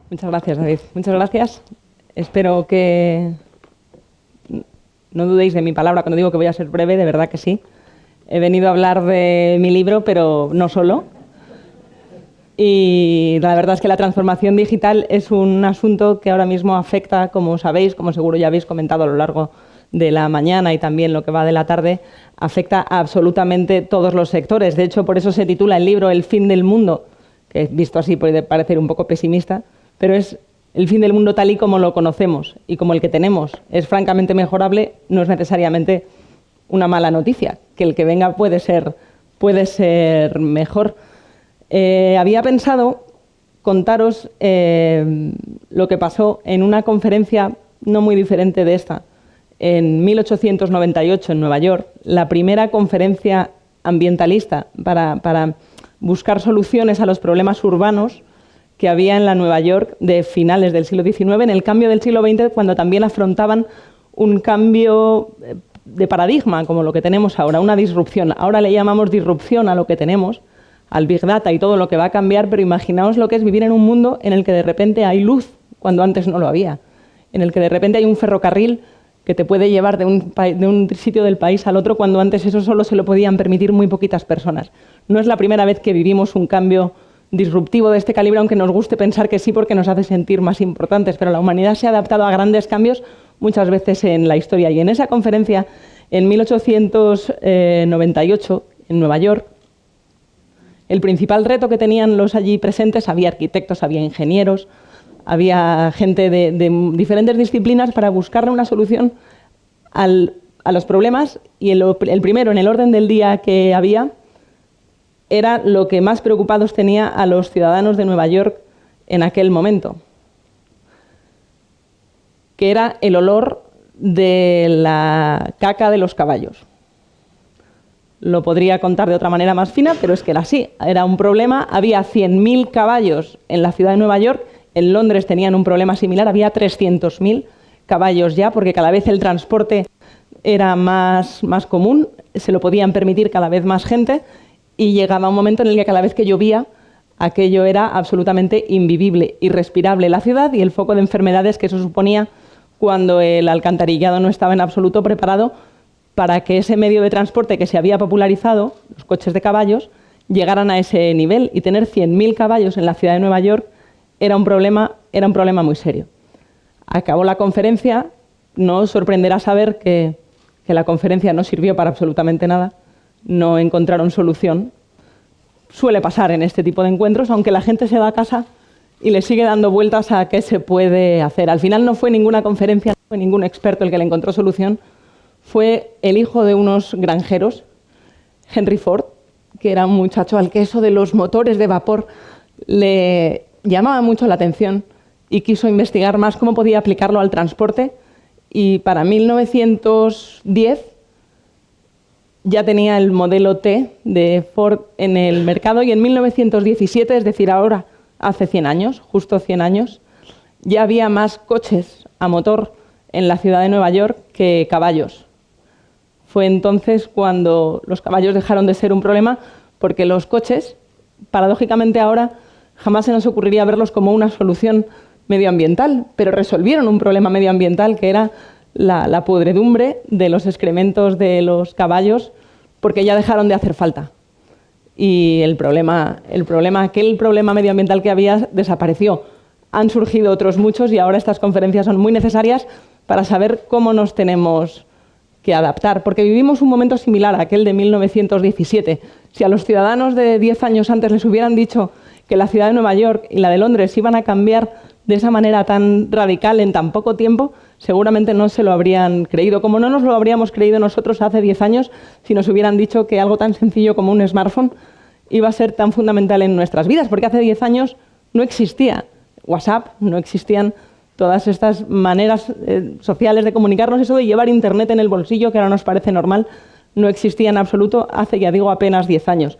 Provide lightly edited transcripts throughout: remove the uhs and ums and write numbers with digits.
Muchas gracias, David. Muchas gracias. Espero que no dudéis de mi palabra cuando digo que voy a ser breve, de verdad que sí. He venido a hablar de mi libro, pero no solo. Y la verdad es que la transformación digital es un asunto que ahora mismo afecta, como sabéis, como seguro ya habéis comentado a lo largo de la mañana y también lo que va de la tarde, afecta a absolutamente todos los sectores. De hecho, por eso se titula el libro El fin del mundo, que visto así puede parecer un poco pesimista, pero es el fin del mundo tal y como lo conocemos y como el que tenemos es francamente mejorable, no es necesariamente una mala noticia, que el que venga puede ser mejor. Había pensado contaros lo que pasó en una conferencia no muy diferente de esta, en 1898 en Nueva York, la primera conferencia ambientalista para buscar soluciones a los problemas urbanos que había en la Nueva York de finales del siglo XIX, en el cambio del siglo XX, cuando también afrontaban un cambio de paradigma, como lo que tenemos ahora, una disrupción. Ahora le llamamos disrupción a lo que tenemos, al Big Data y todo lo que va a cambiar, pero imaginaos lo que es vivir en un mundo en el que de repente hay luz cuando antes no lo había, en el que de repente hay un ferrocarril que te puede llevar de un sitio del país al otro cuando antes eso solo se lo podían permitir muy poquitas personas. No es la primera vez que vivimos un cambio disruptivo de este calibre, aunque nos guste pensar que sí porque nos hace sentir más importantes, pero la humanidad se ha adaptado a grandes cambios muchas veces en la historia. Y en esa conferencia, en 1898, en Nueva York, el principal reto que tenían los allí presentes, había arquitectos, había ingenieros, había gente de diferentes disciplinas para buscarle una solución a los problemas, y el primero en el orden del día que había era lo que más preocupados tenía a los ciudadanos de Nueva York en aquel momento, que era el olor de la caca de los caballos. Lo podría contar de otra manera más fina, pero es que era así. Era un problema. Había 100.000 caballos en la ciudad de Nueva York. En Londres tenían un problema similar. Había 300.000 caballos ya, porque cada vez el transporte era más común. Se lo podían permitir cada vez más gente. Y llegaba un momento en el que cada vez que llovía, aquello era absolutamente invivible, irrespirable la ciudad, y el foco de enfermedades que eso suponía cuando el alcantarillado no estaba en absoluto preparado para que ese medio de transporte que se había popularizado, los coches de caballos, llegaran a ese nivel. Y tener 100.000 caballos en la ciudad de Nueva York era un problema muy serio. Acabó la conferencia. No os sorprenderá saber que la conferencia no sirvió para absolutamente nada. No encontraron solución. Suele pasar en este tipo de encuentros, aunque la gente se va a casa y le sigue dando vueltas a qué se puede hacer. Al final no fue ninguna conferencia, no fue ningún experto el que le encontró solución. Fue el hijo de unos granjeros, Henry Ford, que era un muchacho al que eso de los motores de vapor le llamaba mucho la atención y quiso investigar más cómo podía aplicarlo al transporte, y para 1910 ya tenía el modelo T de Ford en el mercado, y en 1917, es decir, ahora hace 100 años, justo 100 años, ya había más coches a motor en la ciudad de Nueva York que caballos. Fue entonces cuando los caballos dejaron de ser un problema, porque los coches, paradójicamente ahora, jamás se nos ocurriría verlos como una solución medioambiental, pero resolvieron un problema medioambiental que era la podredumbre de los excrementos de los caballos, porque ya dejaron de hacer falta. Y aquel problema medioambiental que había desapareció. Han surgido otros muchos, y ahora estas conferencias son muy necesarias para saber cómo nos tenemos que adaptar, porque vivimos un momento similar a aquel de 1917. Si a los ciudadanos de 10 años antes les hubieran dicho que la ciudad de Nueva York y la de Londres iban a cambiar de esa manera tan radical en tan poco tiempo, seguramente no se lo habrían creído, como no nos lo habríamos creído nosotros hace 10 años si nos hubieran dicho que algo tan sencillo como un smartphone iba a ser tan fundamental en nuestras vidas, porque hace 10 años no existía WhatsApp, no existían todas estas maneras sociales de comunicarnos, eso de llevar internet en el bolsillo, que ahora nos parece normal, no existía en absoluto hace, ya digo, apenas 10 años.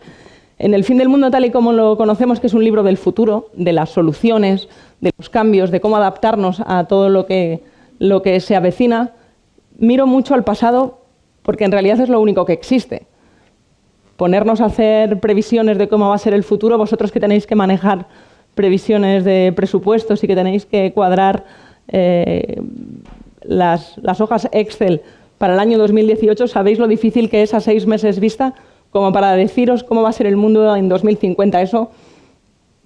En El fin del mundo, tal y como lo conocemos, que es un libro del futuro, de las soluciones, de los cambios, de cómo adaptarnos a todo lo que se avecina, miro mucho al pasado, porque en realidad es lo único que existe. Ponernos a hacer previsiones de cómo va a ser el futuro, vosotros que tenéis que manejar previsiones de presupuestos y que tenéis que cuadrar las hojas Excel para el año 2018, sabéis lo difícil que es a 6 meses vista como para deciros cómo va a ser el mundo en 2050. Eso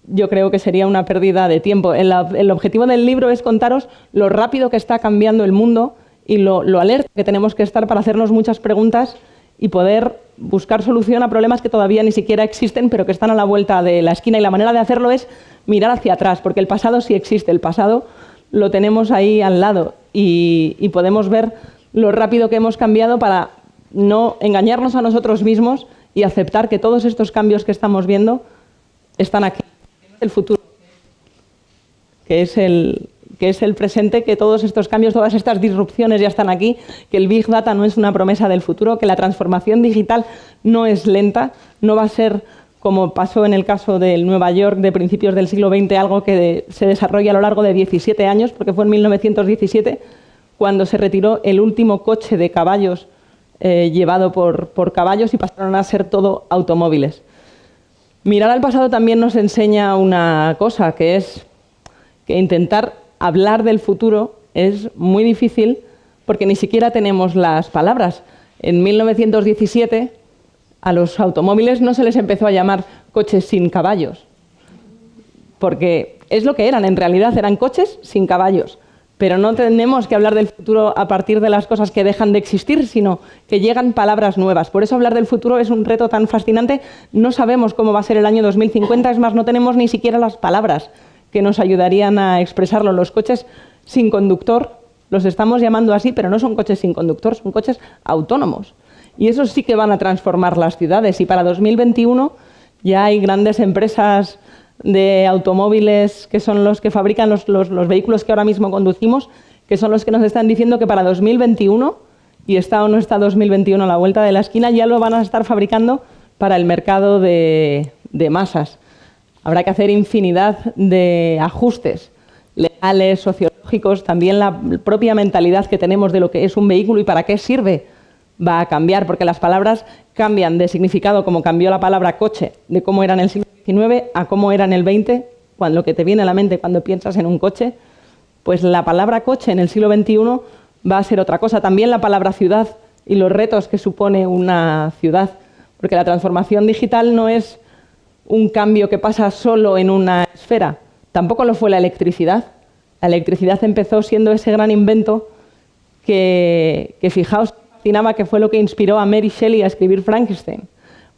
yo creo que sería una pérdida de tiempo. El objetivo del libro es contaros lo rápido que está cambiando el mundo y lo alerta que tenemos que estar para hacernos muchas preguntas y poder buscar solución a problemas que todavía ni siquiera existen, pero que están a la vuelta de la esquina. Y la manera de hacerlo es mirar hacia atrás, porque el pasado sí existe, el pasado lo tenemos ahí al lado y podemos ver lo rápido que hemos cambiado para no engañarnos a nosotros mismos y aceptar que todos estos cambios que estamos viendo están aquí. El futuro, que es el presente, que todos estos cambios, todas estas disrupciones ya están aquí, que el Big Data no es una promesa del futuro, que la transformación digital no es lenta, no va a ser como pasó en el caso del Nueva York de principios del siglo XX, algo que se desarrolla a lo largo de 17 años, porque fue en 1917 cuando se retiró el último coche de caballos llevado por caballos y pasaron a ser todo automóviles. Mirar al pasado también nos enseña una cosa, que es que intentar hablar del futuro es muy difícil porque ni siquiera tenemos las palabras. En 1917 a los automóviles no se les empezó a llamar coches sin caballos, porque es lo que eran, en realidad eran coches sin caballos. Pero no tenemos que hablar del futuro a partir de las cosas que dejan de existir, sino que llegan palabras nuevas. Por eso hablar del futuro es un reto tan fascinante. No sabemos cómo va a ser el año 2050, es más, no tenemos ni siquiera las palabras que nos ayudarían a expresarlo. Los coches sin conductor, los estamos llamando así, pero no son coches sin conductor, son coches autónomos. Y esos sí que van a transformar las ciudades. Y para 2021 ya hay grandes empresas de automóviles que son los que fabrican los vehículos que ahora mismo conducimos, que son los que nos están diciendo que para 2021, y está o no está 2021 a la vuelta de la esquina, ya lo van a estar fabricando para el mercado de masas. Habrá que hacer infinidad de ajustes legales, sociológicos, también la propia mentalidad que tenemos de lo que es un vehículo y para qué sirve va a cambiar, porque las palabras cambian de significado, como cambió la palabra coche, de cómo era en el siglo XIX a cómo era en el XX, cuando lo que te viene a la mente cuando piensas en un coche, pues la palabra coche en el siglo XXI va a ser otra cosa. También la palabra ciudad y los retos que supone una ciudad, porque la transformación digital no es un cambio que pasa solo en una esfera, tampoco lo fue la electricidad. La electricidad empezó siendo ese gran invento que fijaos, fascinaba, que fue lo que inspiró a Mary Shelley a escribir Frankenstein.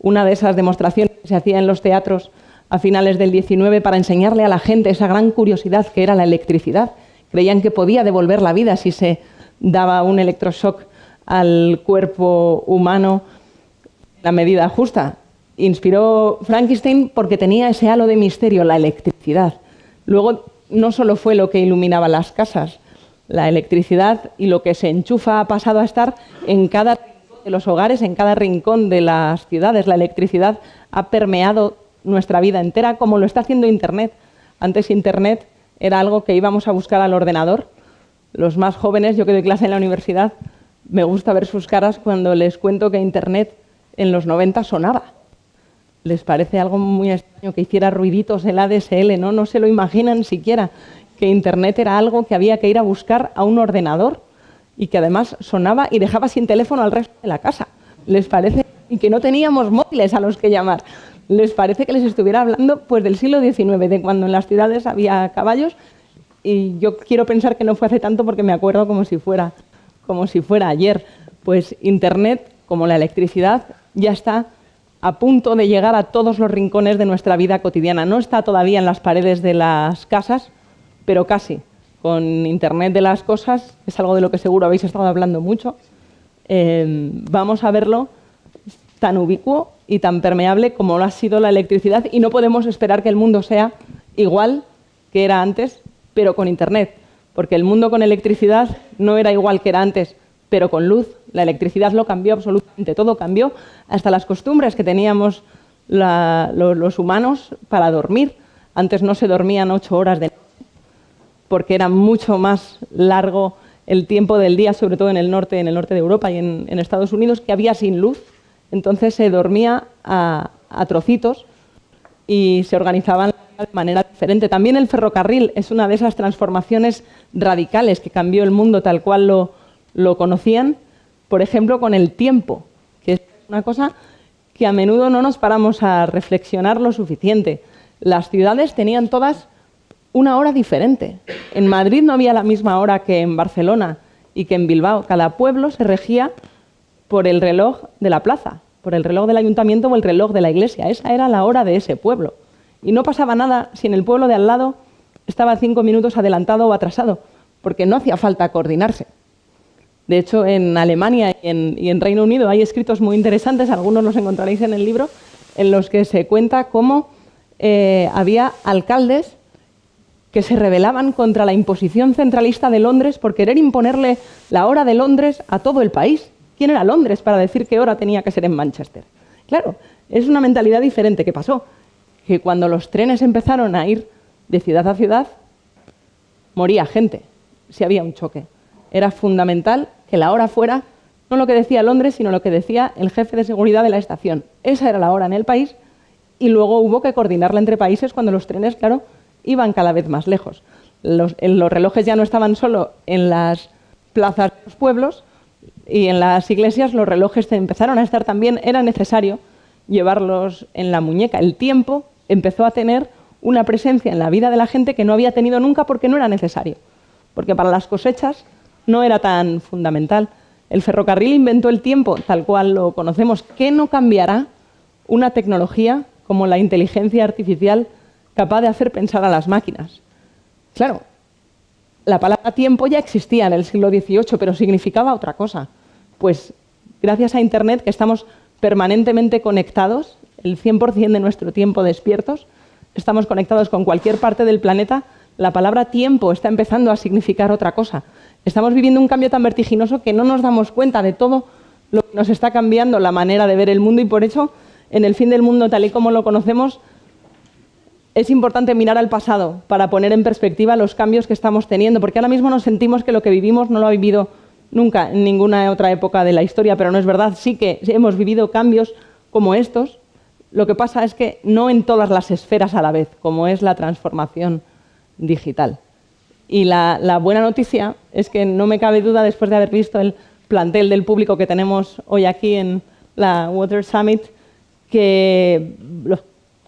Una de esas demostraciones que se hacía en los teatros a finales del XIX para enseñarle a la gente esa gran curiosidad que era la electricidad. Creían que podía devolver la vida si se daba un electroshock al cuerpo humano en la medida justa. Inspiró Frankenstein porque tenía ese halo de misterio, la electricidad. Luego no solo fue lo que iluminaba las casas, la electricidad y lo que se enchufa ha pasado a estar en cada rincón de los hogares, en cada rincón de las ciudades. La electricidad ha permeado nuestra vida entera, como lo está haciendo Internet. Antes Internet era algo que íbamos a buscar al ordenador. Los más jóvenes, yo que doy clase en la universidad, me gusta ver sus caras cuando les cuento que Internet en los 90 sonaba. Les parece algo muy extraño que hiciera ruiditos el ADSL, ¿no? No se lo imaginan siquiera, que Internet era algo que había que ir a buscar a un ordenador y que además sonaba y dejaba sin teléfono al resto de la casa. Les parece, y que no teníamos móviles a los que llamar. Les parece que les estuviera hablando pues del siglo XIX, de cuando en las ciudades había caballos, y yo quiero pensar que no fue hace tanto porque me acuerdo como si fuera ayer. Pues Internet, como la electricidad, ya está a punto de llegar a todos los rincones de nuestra vida cotidiana. No está todavía en las paredes de las casas, pero casi. Con Internet de las cosas, es algo de lo que seguro habéis estado hablando mucho, vamos a verlo tan ubicuo y tan permeable como lo ha sido la electricidad, y no podemos esperar que el mundo sea igual que era antes, pero con Internet, porque el mundo con electricidad no era igual que era antes, pero con luz. La electricidad lo cambió absolutamente todo, cambió hasta las costumbres que teníamos los humanos para dormir. Antes no se dormían 8 horas de noche, porque era mucho más largo el tiempo del día, sobre todo en el norte de Europa y en Estados Unidos, que había sin luz. Entonces se dormía a trocitos y se organizaban de manera diferente. También el ferrocarril es una de esas transformaciones radicales que cambió el mundo tal cual lo conocían, por ejemplo, con el tiempo, que es una cosa que a menudo no nos paramos a reflexionar lo suficiente. Las ciudades tenían todas una hora diferente. En Madrid no había la misma hora que en Barcelona y que en Bilbao. Cada pueblo se regía por el reloj de la plaza, por el reloj del ayuntamiento o el reloj de la iglesia. Esa era la hora de ese pueblo. Y no pasaba nada si en el pueblo de al lado estaba 5 minutos adelantado o atrasado, porque no hacía falta coordinarse. De hecho, en Alemania y en Reino Unido hay escritos muy interesantes, algunos los encontraréis en el libro, en los que se cuenta cómo había alcaldes que se rebelaban contra la imposición centralista de Londres por querer imponerle la hora de Londres a todo el país. ¿Quién era Londres para decir qué hora tenía que ser en Manchester? Claro, es una mentalidad diferente. ¿Qué pasó? Que cuando los trenes empezaron a ir de ciudad a ciudad, moría gente si había un choque. Era fundamental que la hora fuera no lo que decía Londres, sino lo que decía el jefe de seguridad de la estación. Esa era la hora en el país y luego hubo que coordinarla entre países cuando los trenes, claro, iban cada vez más lejos. Los relojes ya no estaban solo en las plazas de los pueblos y en las iglesias, los relojes empezaron a estar también, era necesario llevarlos en la muñeca. El tiempo empezó a tener una presencia en la vida de la gente que no había tenido nunca porque no era necesario, porque para las cosechas no era tan fundamental. El ferrocarril inventó el tiempo tal cual lo conocemos. ¿Qué no cambiará una tecnología como la inteligencia artificial capaz de hacer pensar a las máquinas? Claro, la palabra tiempo ya existía en el siglo XVIII, pero significaba otra cosa. Pues gracias a Internet, que estamos permanentemente conectados, el 100% de nuestro tiempo despiertos, estamos conectados con cualquier parte del planeta, la palabra tiempo está empezando a significar otra cosa. Estamos viviendo un cambio tan vertiginoso que no nos damos cuenta de todo lo que nos está cambiando la manera de ver el mundo y por eso, en el fin del mundo tal y como lo conocemos, es importante mirar al pasado para poner en perspectiva los cambios que estamos teniendo, porque ahora mismo nos sentimos que lo que vivimos no lo ha vivido nunca en ninguna otra época de la historia, pero no es verdad. Sí que hemos vivido cambios como estos. Lo que pasa es que no en todas las esferas a la vez, como es la transformación digital. Y la buena noticia es que no me cabe duda, después de haber visto el plantel del público que tenemos hoy aquí en la Water Summit, que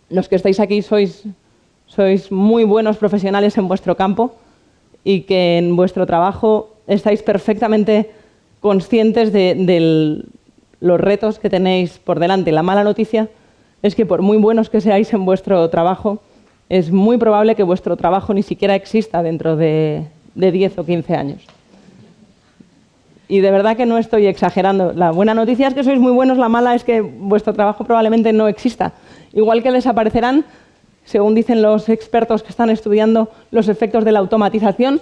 los que estáis aquí sois muy buenos profesionales en vuestro campo y que en vuestro trabajo estáis perfectamente conscientes de los retos que tenéis por delante. La mala noticia es que por muy buenos que seáis en vuestro trabajo, es muy probable que vuestro trabajo ni siquiera exista dentro de 10 o 15 años. Y de verdad que no estoy exagerando. La buena noticia es que sois muy buenos, la mala es que vuestro trabajo probablemente no exista. Igual que desaparecerán, según dicen los expertos que están estudiando los efectos de la automatización,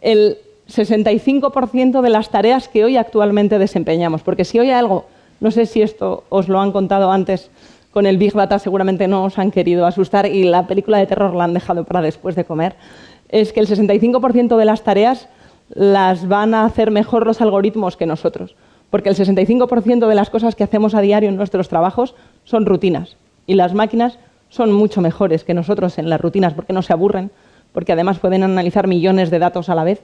el 65% de las tareas que hoy actualmente desempeñamos. Porque si hoy hay algo, no sé si esto os lo han contado antes, con el Big Data seguramente no os han querido asustar y la película de terror la han dejado para después de comer, es que el 65% de las tareas las van a hacer mejor los algoritmos que nosotros. Porque el 65% de las cosas que hacemos a diario en nuestros trabajos son rutinas. Y las máquinas son mucho mejores que nosotros en las rutinas porque no se aburren, porque además pueden analizar millones de datos a la vez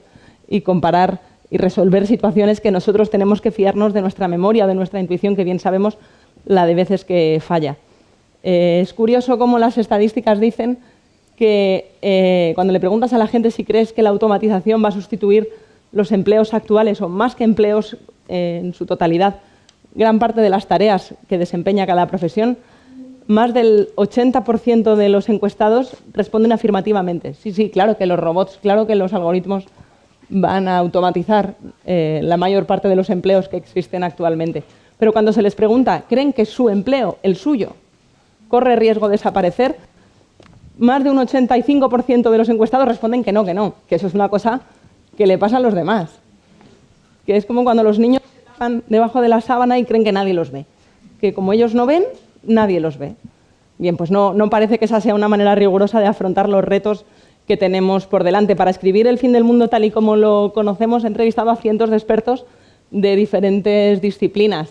y comparar y resolver situaciones que nosotros tenemos que fiarnos de nuestra memoria, de nuestra intuición, que bien sabemos la de veces que falla. Es curioso cómo las estadísticas dicen que cuando le preguntas a la gente si crees que la automatización va a sustituir los empleos actuales o más que empleos en su totalidad, gran parte de las tareas que desempeña cada profesión, más del 80% de los encuestados responden afirmativamente. Sí, sí, claro que los robots, claro que los algoritmos van a automatizar la mayor parte de los empleos que existen actualmente. Pero cuando se les pregunta, ¿creen que su empleo, el suyo, corre riesgo de desaparecer? Más de un 85% de los encuestados responden que no, que eso es una cosa que le pasa a los demás. Que es como cuando los niños están debajo de la sábana y creen que nadie los ve. Que como ellos no ven, nadie los ve. Bien, pues no parece que esa sea una manera rigurosa de afrontar los retos que tenemos por delante. Para escribir El fin del mundo tal y como lo conocemos, he entrevistado a cientos de expertos de diferentes disciplinas.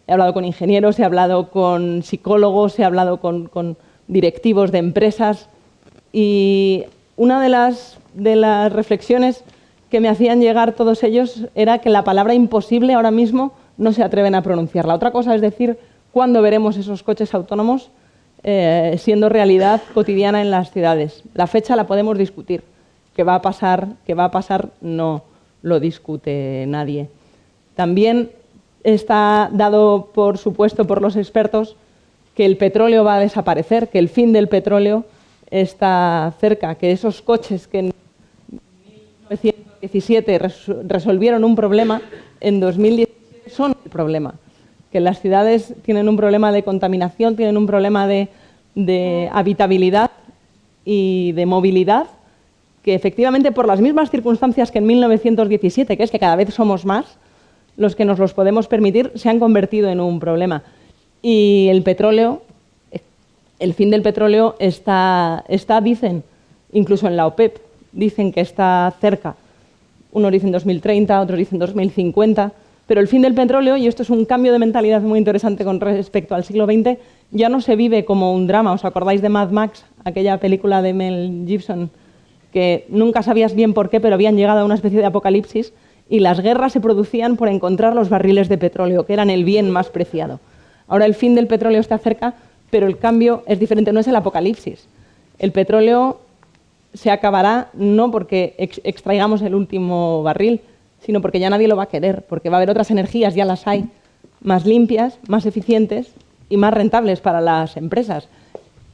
He hablado con ingenieros, he hablado con psicólogos, he hablado con directivos de empresas, Y una de las reflexiones que me hacían llegar todos ellos era que la palabra imposible ahora mismo no se atreven a pronunciarla. Otra cosa es decir, ¿cuándo veremos esos coches autónomos siendo realidad cotidiana en las ciudades? La fecha la podemos discutir. ¿Qué va a pasar? No lo discute nadie. También está dado por supuesto por los expertos que el petróleo va a desaparecer, que el fin del petróleo está cerca, que esos coches que en 1917 resolvieron un problema, en 2017 son el problema. Que las ciudades tienen un problema de contaminación, tienen un problema de habitabilidad y de movilidad, que efectivamente por las mismas circunstancias que en 1917, que es que cada vez somos más, los que nos los podemos permitir, se han convertido en un problema. Y el petróleo, el fin del petróleo está, dicen, incluso en la OPEP, dicen que está cerca. Unos dicen 2030, otros dicen 2050, pero el fin del petróleo, y esto es un cambio de mentalidad muy interesante con respecto al siglo XX, ya no se vive como un drama. ¿Os acordáis de Mad Max, aquella película de Mel Gibson, que nunca sabías bien por qué, pero habían llegado a una especie de apocalipsis y las guerras se producían por encontrar los barriles de petróleo, que eran el bien más preciado? Ahora el fin del petróleo está cerca, pero el cambio es diferente, no es el apocalipsis. El petróleo se acabará no porque extraigamos el último barril, sino porque ya nadie lo va a querer, porque va a haber otras energías, ya las hay, más limpias, más eficientes y más rentables para las empresas.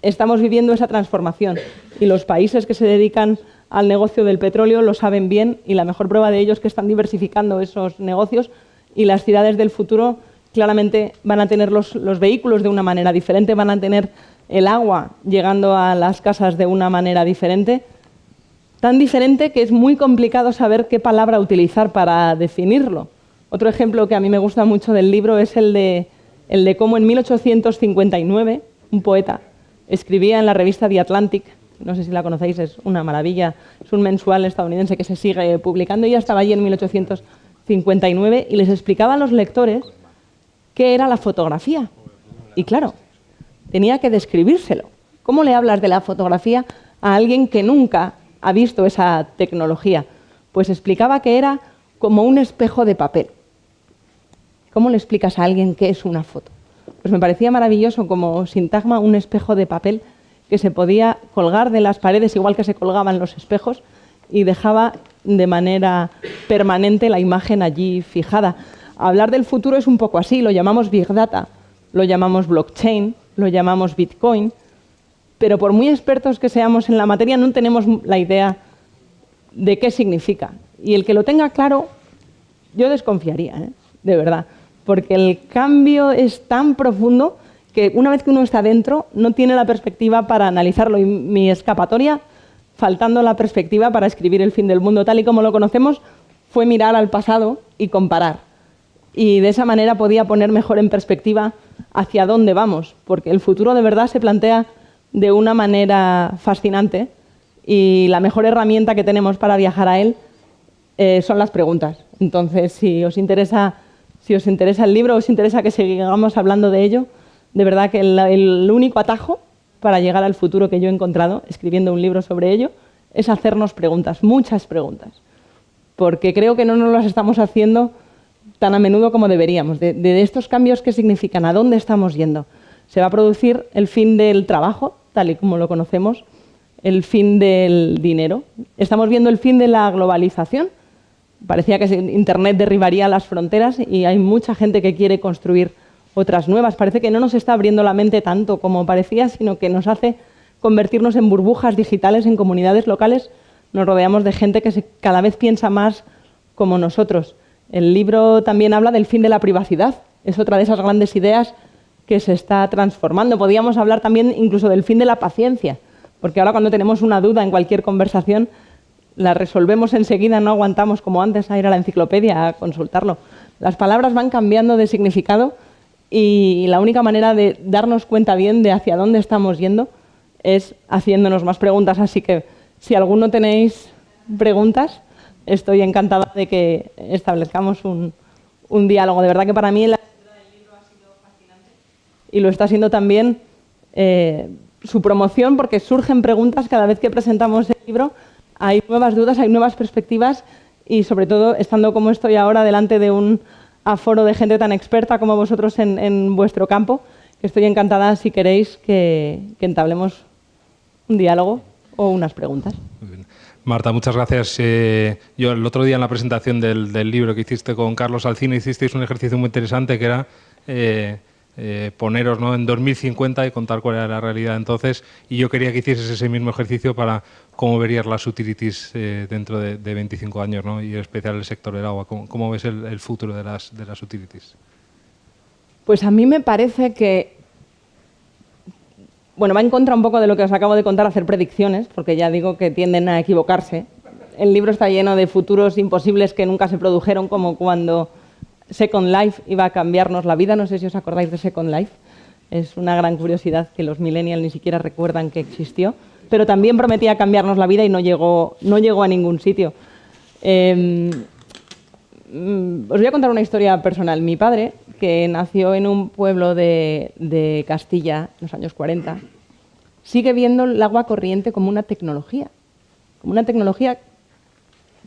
Estamos viviendo esa transformación y los países que se dedican al negocio del petróleo lo saben bien, y la mejor prueba de ello es que están diversificando esos negocios, y las ciudades del futuro claramente van a tener los vehículos de una manera diferente, van a tener el agua llegando a las casas de una manera diferente, tan diferente que es muy complicado saber qué palabra utilizar para definirlo. Otro ejemplo que a mí me gusta mucho del libro es el de cómo en 1859 un poeta escribía en la revista The Atlantic, no sé si la conocéis, es una maravilla, es un mensual estadounidense que se sigue publicando, y ella estaba allí en 1859 y les explicaba a los lectores qué era la fotografía. Y claro, tenía que describírselo. ¿Cómo le hablas de la fotografía a alguien que nunca ha visto esa tecnología? Pues explicaba que era como un espejo de papel. ¿Cómo le explicas a alguien qué es una foto? Pues me parecía maravilloso como sintagma, un espejo de papel que se podía colgar de las paredes igual que se colgaban los espejos, y dejaba de manera permanente la imagen allí fijada. Hablar del futuro es un poco así, lo llamamos Big Data, lo llamamos blockchain, lo llamamos Bitcoin, pero por muy expertos que seamos en la materia no tenemos la idea de qué significa. Y el que lo tenga claro, yo desconfiaría, de verdad, porque el cambio es tan profundo que una vez que uno está dentro no tiene la perspectiva para analizarlo. Y mi escapatoria, faltando la perspectiva para escribir el fin del mundo tal y como lo conocemos, fue mirar al pasado y comparar. Y de esa manera podía poner mejor en perspectiva hacia dónde vamos, porque el futuro de verdad se plantea de una manera fascinante, y la mejor herramienta que tenemos para viajar a él son las preguntas. Entonces, si os interesa el libro, os interesa que sigamos hablando de ello, de verdad que el único atajo para llegar al futuro que yo he encontrado escribiendo un libro sobre ello es hacernos preguntas, muchas preguntas, porque creo que no nos las estamos haciendo tan a menudo como deberíamos, de estos cambios que significan, a dónde estamos yendo. Se va a producir el fin del trabajo, tal y como lo conocemos, el fin del dinero. Estamos viendo el fin de la globalización. Parecía que Internet derribaría las fronteras y hay mucha gente que quiere construir otras nuevas. Parece que no nos está abriendo la mente tanto como parecía, sino que nos hace convertirnos en burbujas digitales, en comunidades locales. Nos rodeamos de gente que cada vez piensa más como nosotros. El libro también habla del fin de la privacidad. Es otra de esas grandes ideas que se está transformando. Podríamos hablar también incluso del fin de la paciencia, porque ahora cuando tenemos una duda en cualquier conversación, la resolvemos enseguida, no aguantamos como antes a ir a la enciclopedia a consultarlo. Las palabras van cambiando de significado, y la única manera de darnos cuenta bien de hacia dónde estamos yendo es haciéndonos más preguntas. Así que si alguno tenéis preguntas, estoy encantada de que establezcamos un diálogo. De verdad que para mí la lectura del libro ha sido fascinante, y lo está siendo también su promoción, porque surgen preguntas cada vez que presentamos el libro, hay nuevas dudas, hay nuevas perspectivas y sobre todo estando como estoy ahora delante de un aforo de gente tan experta como vosotros en vuestro campo, que estoy encantada si queréis que entablemos un diálogo o unas preguntas. Muy bien. Marta, muchas gracias. Yo el otro día en la presentación del libro que hiciste con Carlos Alsina hicisteis un ejercicio muy interesante que era poneros, ¿no?, en 2050 y contar cuál era la realidad entonces, y yo quería que hicieses ese mismo ejercicio para cómo verías las utilities dentro de 25 años, ¿no?, y en especial el sector del agua. ¿Cómo ves el futuro de las utilities? Pues a mí me parece que, bueno, va en contra un poco de lo que os acabo de contar, hacer predicciones, porque ya digo que tienden a equivocarse. El libro está lleno de futuros imposibles que nunca se produjeron, como cuando Second Life iba a cambiarnos la vida. No sé si os acordáis de Second Life. Es una gran curiosidad que los millennials ni siquiera recuerdan que existió, pero también prometía cambiarnos la vida y no llegó a ningún sitio. Os voy a contar una historia personal. Mi padre, que nació en un pueblo de Castilla en los años 40, sigue viendo el agua corriente como una tecnología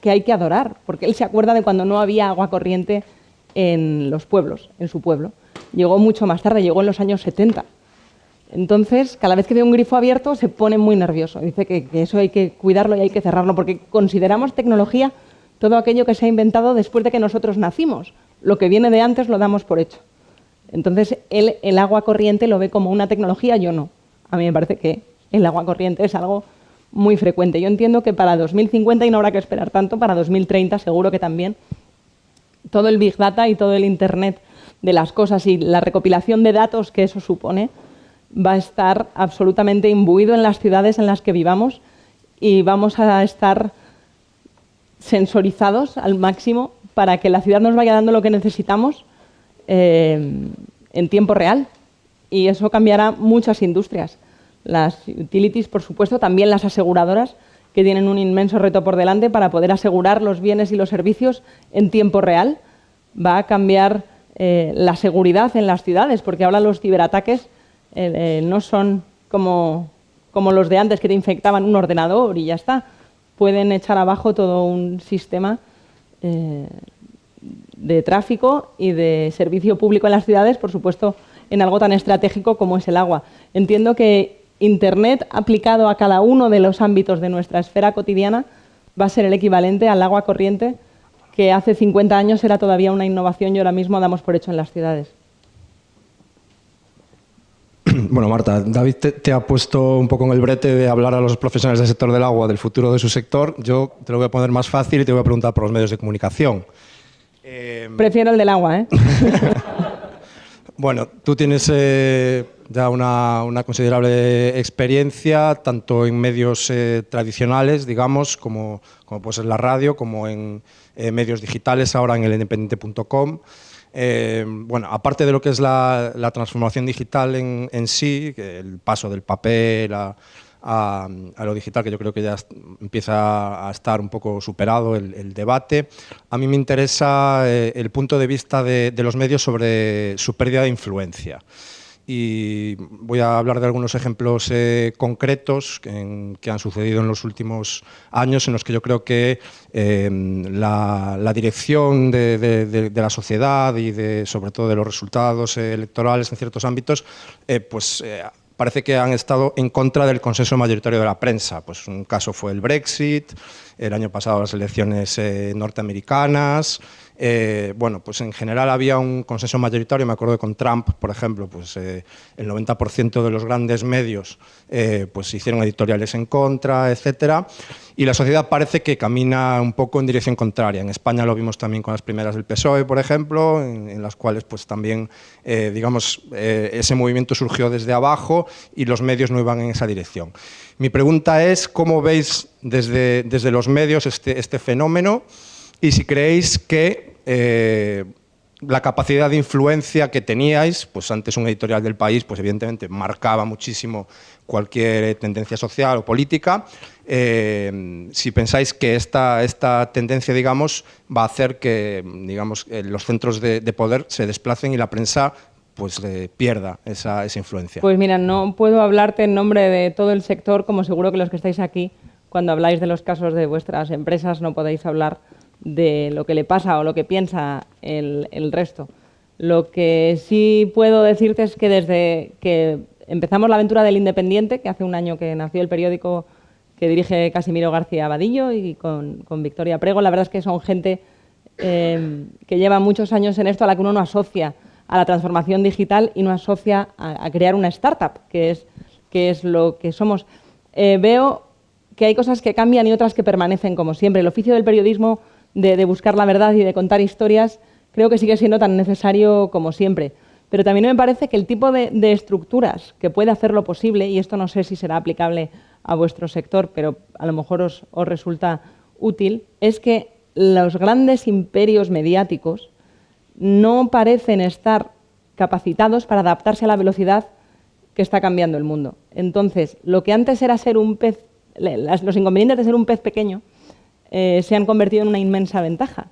que hay que adorar, porque él se acuerda de cuando no había agua corriente en los pueblos, en su pueblo. Llegó mucho más tarde, llegó en los años 70. Entonces, cada vez que ve un grifo abierto se pone muy nervioso. Dice que eso hay que cuidarlo y hay que cerrarlo, porque consideramos tecnología todo aquello que se ha inventado después de que nosotros nacimos. Lo que viene de antes lo damos por hecho. Entonces, él el agua corriente lo ve como una tecnología, yo no. A mí me parece que el agua corriente es algo muy frecuente. Yo entiendo que para 2050, y no habrá que esperar tanto, para 2030 seguro que también, todo el Big Data y todo el Internet de las cosas y la recopilación de datos que eso supone va a estar absolutamente imbuido en las ciudades en las que vivamos y vamos a estar sensorizados al máximo para que la ciudad nos vaya dando lo que necesitamos en tiempo real. Y eso cambiará muchas industrias. Las utilities, por supuesto, también las aseguradoras, que tienen un inmenso reto por delante para poder asegurar los bienes y los servicios en tiempo real. Va a cambiar la seguridad en las ciudades, porque ahora los ciberataques no son como los de antes, que te infectaban un ordenador y ya está. Pueden echar abajo todo un sistema de tráfico y de servicio público en las ciudades, por supuesto, en algo tan estratégico como es el agua. Entiendo que Internet aplicado a cada uno de los ámbitos de nuestra esfera cotidiana va a ser el equivalente al agua corriente, que hace 50 años era todavía una innovación y ahora mismo damos por hecho en las ciudades. Bueno, Marta, David te ha puesto un poco en el brete de hablar a los profesionales del sector del agua del futuro de su sector. Yo te lo voy a poner más fácil y te voy a preguntar por los medios de comunicación. Prefiero el del agua, ¿eh? Bueno, tú tienes ya una considerable experiencia, tanto en medios tradicionales, digamos, como puede ser la radio, como en medios digitales, ahora en elindependiente.com. Bueno, aparte de lo que es la transformación digital en sí, el paso del papel a lo digital, que yo creo que ya empieza a estar un poco superado el debate. A mí me interesa el punto de vista de los medios sobre su pérdida de influencia. Y voy a hablar de algunos ejemplos concretos que han sucedido en los últimos años, en los que yo creo que la dirección de la sociedad y sobre todo de los resultados electorales en ciertos ámbitos, parece que han estado en contra del consenso mayoritario de la prensa. Pues un caso fue el Brexit, el año pasado las elecciones norteamericanas. Bueno, pues en general había un consenso mayoritario. Me acuerdo que con Trump, por ejemplo, pues el 90% de los grandes medios pues hicieron editoriales en contra, etcétera. Y la sociedad parece que camina un poco en dirección contraria. En España lo vimos también con las primeras del PSOE, por ejemplo, en las cuales pues también, digamos, ese movimiento surgió desde abajo y los medios no iban en esa dirección. Mi pregunta es, ¿cómo veis desde los medios este fenómeno? Y si creéis que la capacidad de influencia que teníais, pues antes un editorial del País, pues evidentemente marcaba muchísimo cualquier tendencia social o política, si pensáis que esta tendencia, digamos, va a hacer que, digamos, los centros de poder se desplacen y la prensa pues pierda esa influencia. Pues mira, no puedo hablarte en nombre de todo el sector, como seguro que los que estáis aquí, cuando habláis de los casos de vuestras empresas, no podéis hablar de lo que le pasa o lo que piensa el resto. Lo que sí puedo decirte es que desde que empezamos la aventura del Independiente, que hace un año que nació el periódico que dirige Casimiro García Vadillo y con Victoria Prego, la verdad es que son gente que lleva muchos años en esto, a la que uno no asocia a la transformación digital y no asocia a crear una startup, que es lo que somos. Veo que hay cosas que cambian y otras que permanecen como siempre. El oficio del periodismo de buscar la verdad y de contar historias creo que sigue siendo tan necesario como siempre. Pero también me parece que el tipo de estructuras que puede hacerlo posible, y esto no sé si será aplicable a vuestro sector, pero a lo mejor os resulta útil, es que los grandes imperios mediáticos no parecen estar capacitados para adaptarse a la velocidad que está cambiando el mundo. Entonces, lo que antes era ser un pez, los inconvenientes de ser un pez pequeño se han convertido en una inmensa ventaja,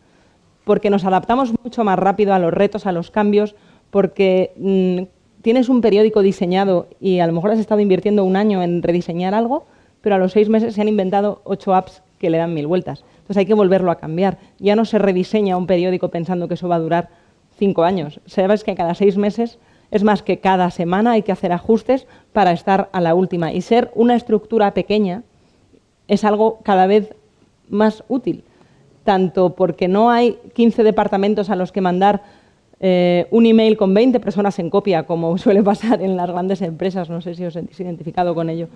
porque nos adaptamos mucho más rápido a los retos, a los cambios, porque tienes un periódico diseñado y a lo mejor has estado invirtiendo un año en rediseñar algo, pero a los 6 meses se han inventado 8 apps que le dan 1000 vueltas. Entonces hay que volverlo a cambiar. Ya no se rediseña un periódico pensando que eso va a durar 5 años. Sabes que cada 6 meses, es más que cada semana hay que hacer ajustes para estar a la última. Y ser una estructura pequeña es algo cada vez más útil, tanto porque no hay 15 departamentos a los que mandar un email con 20 personas en copia, como suele pasar en las grandes empresas. No sé si os sentís identificado con ello,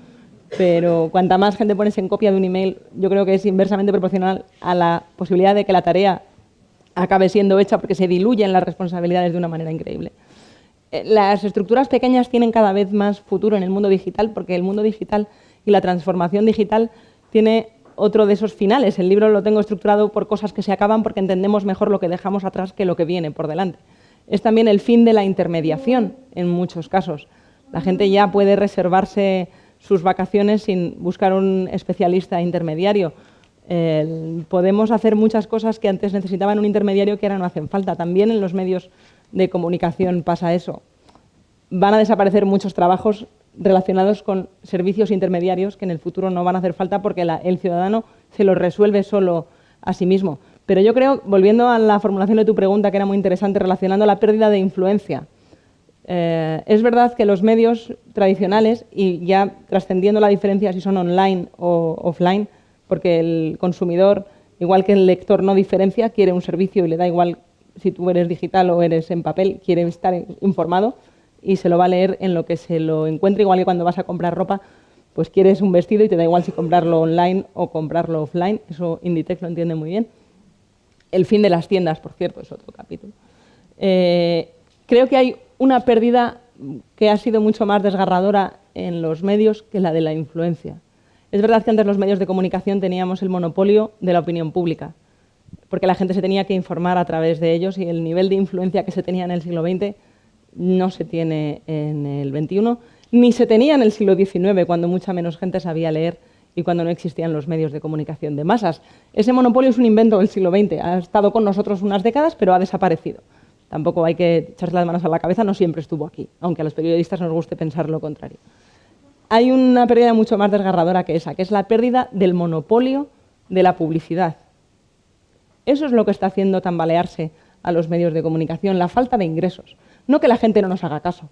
pero cuanta más gente pones en copia de un email, yo creo que es inversamente proporcional a la posibilidad de que la tarea acabe siendo hecha, porque se diluyen las responsabilidades de una manera increíble. Las estructuras pequeñas tienen cada vez más futuro en el mundo digital, porque el mundo digital y la transformación digital tiene otro de esos finales. El libro lo tengo estructurado por cosas que se acaban porque entendemos mejor lo que dejamos atrás que lo que viene por delante. Es también el fin de la intermediación en muchos casos. La gente ya puede reservarse sus vacaciones sin buscar un especialista intermediario. Podemos hacer muchas cosas que antes necesitaban un intermediario que ahora no hacen falta. También en los medios de comunicación pasa eso. Van a desaparecer muchos trabajos relacionados con servicios intermediarios que en el futuro no van a hacer falta porque el ciudadano se los resuelve solo a sí mismo. Pero yo creo, volviendo a la formulación de tu pregunta, que era muy interesante, relacionando la pérdida de influencia, es verdad que los medios tradicionales, y ya trascendiendo la diferencia si son online o offline, porque el consumidor, igual que el lector, no diferencia, quiere un servicio y le da igual si tú eres digital o eres en papel, quiere estar informado y se lo va a leer en lo que se lo encuentre, igual que cuando vas a comprar ropa, pues quieres un vestido y te da igual si comprarlo online o comprarlo offline. Eso Inditex lo entiende muy bien. El fin de las tiendas, por cierto, es otro capítulo. Creo que hay una pérdida que ha sido mucho más desgarradora en los medios que la de la influencia. Es verdad que antes los medios de comunicación teníamos el monopolio de la opinión pública, porque la gente se tenía que informar a través de ellos y el nivel de influencia que se tenía en el siglo XX no se tiene en el XXI, ni se tenía en el siglo XIX, cuando mucha menos gente sabía leer y cuando no existían los medios de comunicación de masas. Ese monopolio es un invento del siglo XX, ha estado con nosotros unas décadas, pero ha desaparecido. Tampoco hay que echarse las manos a la cabeza, no siempre estuvo aquí, aunque a los periodistas nos guste pensar lo contrario. Hay una pérdida mucho más desgarradora que esa, que es la pérdida del monopolio de la publicidad. Eso es lo que está haciendo tambalearse a los medios de comunicación, la falta de ingresos. No que la gente no nos haga caso,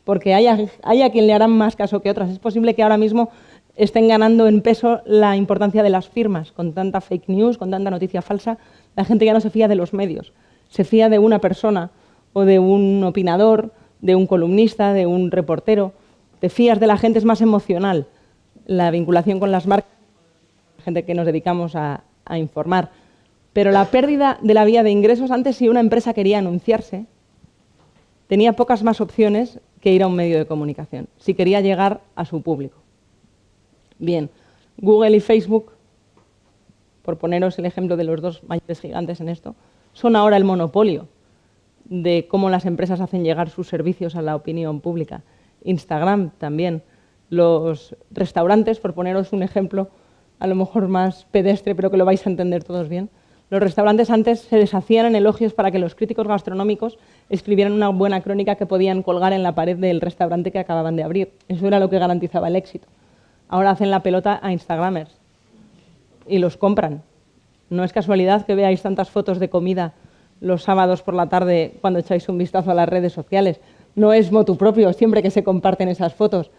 porque hay a quien le harán más caso que otras. Es posible que ahora mismo estén ganando en peso la importancia de las firmas. Con tanta fake news, con tanta noticia falsa, la gente ya no se fía de los medios. Se fía de una persona o de un opinador, de un columnista, de un reportero. Te fías de la gente, es más emocional la vinculación con las marcas, la gente que nos dedicamos a informar. Pero la pérdida de la vía de ingresos, antes si una empresa quería anunciarse, tenía pocas más opciones que ir a un medio de comunicación, si quería llegar a su público. Bien, Google y Facebook, por poneros el ejemplo de los dos mayores gigantes en esto, son ahora el monopolio de cómo las empresas hacen llegar sus servicios a la opinión pública. Instagram también. Los restaurantes, por poneros un ejemplo a lo mejor más pedestre, pero que lo vais a entender todos bien, Los restaurantes antes se deshacían en elogios para que los críticos gastronómicos escribieran una buena crónica que podían colgar en la pared del restaurante que acababan de abrir. Eso era lo que garantizaba el éxito. Ahora hacen la pelota a Instagramers y los compran. No es casualidad que veáis tantas fotos de comida los sábados por la tarde cuando echáis un vistazo a las redes sociales. No es motu propio siempre que se comparten esas fotos.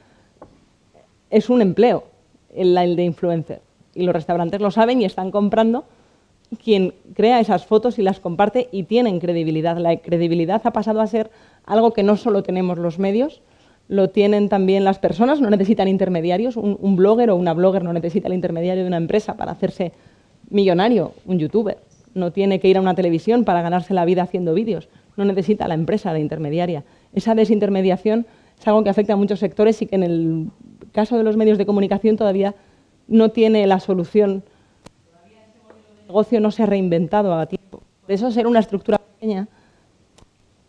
Es un empleo el de influencer. Y los restaurantes lo saben y están comprando quien crea esas fotos y las comparte y tienen credibilidad. La credibilidad ha pasado a ser algo que no solo tenemos los medios, lo tienen también las personas, no necesitan intermediarios. Un blogger o una blogger no necesita el intermediario de una empresa para hacerse millonario, un youtuber. No tiene que ir a una televisión para ganarse la vida haciendo vídeos, no necesita la empresa de intermediaria. Esa desintermediación es algo que afecta a muchos sectores y que en el caso de los medios de comunicación todavía no tiene la solución. El negocio no se ha reinventado a tiempo. Por eso ser una estructura pequeña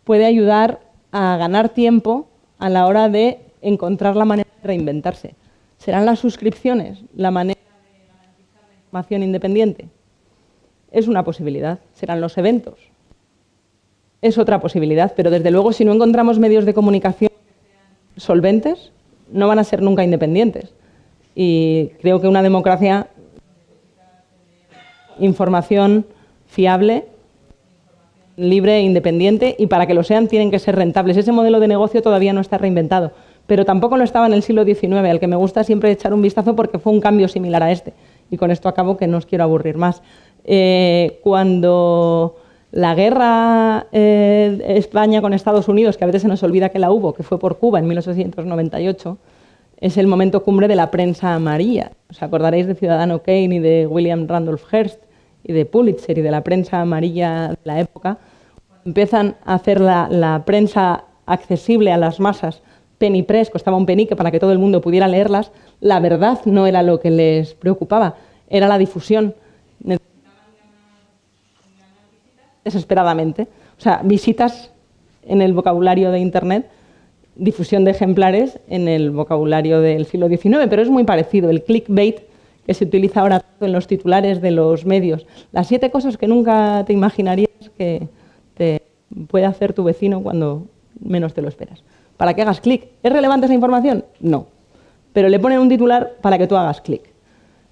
puede ayudar a ganar tiempo a la hora de encontrar la manera de reinventarse. ¿Serán las suscripciones la manera de garantizar la información independiente? Es una posibilidad. ¿Serán los eventos? Es otra posibilidad, pero desde luego si no encontramos medios de comunicación que sean solventes, no van a ser nunca independientes. Y creo que una democracia información fiable, libre e independiente, y para que lo sean tienen que ser rentables. Ese modelo de negocio todavía no está reinventado, pero tampoco lo estaba en el siglo XIX, al que me gusta siempre echar un vistazo porque fue un cambio similar a este. Y con esto acabo, que no os quiero aburrir más. Cuando la guerra España con Estados Unidos, que a veces se nos olvida que la hubo, que fue por Cuba en 1898, es el momento cumbre de la prensa amarilla. Os acordaréis de Ciudadano Kane y de William Randolph Hearst y de Pulitzer y de la prensa amarilla de la época. Empiezan a hacer la prensa accesible a las masas. Penny Press, costaba un penique para que todo el mundo pudiera leerlas. La verdad no era lo que les preocupaba, era la difusión. Necesitaban ganar visitas desesperadamente. O sea, visitas en el vocabulario de Internet, difusión de ejemplares en el vocabulario del siglo XIX, pero es muy parecido. El clickbait que se utiliza ahora en los titulares de los medios. Las 7 cosas que nunca te imaginarías que te puede hacer tu vecino cuando menos te lo esperas. Para que hagas clic. ¿Es relevante esa información? No. Pero le ponen un titular para que tú hagas clic.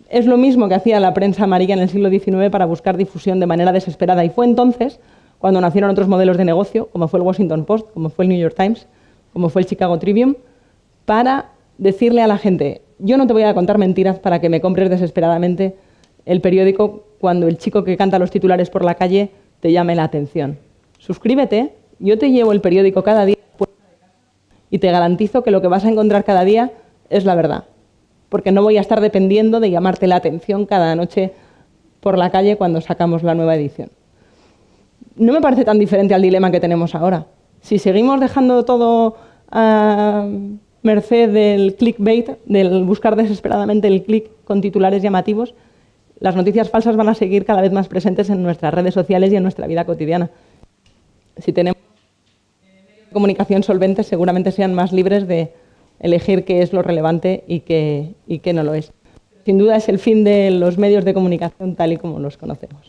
Es lo mismo que hacía la prensa amarilla en el siglo XIX para buscar difusión de manera desesperada. Y fue entonces cuando nacieron otros modelos de negocio, como fue el Washington Post, como fue el New York Times, como fue el Chicago Tribune, para decirle a la gente: yo no te voy a contar mentiras para que me compres desesperadamente el periódico cuando el chico que canta los titulares por la calle te llame la atención. Suscríbete, yo te llevo el periódico cada día y te garantizo que lo que vas a encontrar cada día es la verdad, porque no voy a estar dependiendo de llamarte la atención cada noche por la calle cuando sacamos la nueva edición. No me parece tan diferente al dilema que tenemos ahora. Si seguimos dejando todo a merced del clickbait, del buscar desesperadamente el click con titulares llamativos, las noticias falsas van a seguir cada vez más presentes en nuestras redes sociales y en nuestra vida cotidiana. Si tenemos medios de comunicación solventes, seguramente sean más libres de elegir qué es lo relevante y qué no lo es. Sin duda es el fin de los medios de comunicación tal y como los conocemos.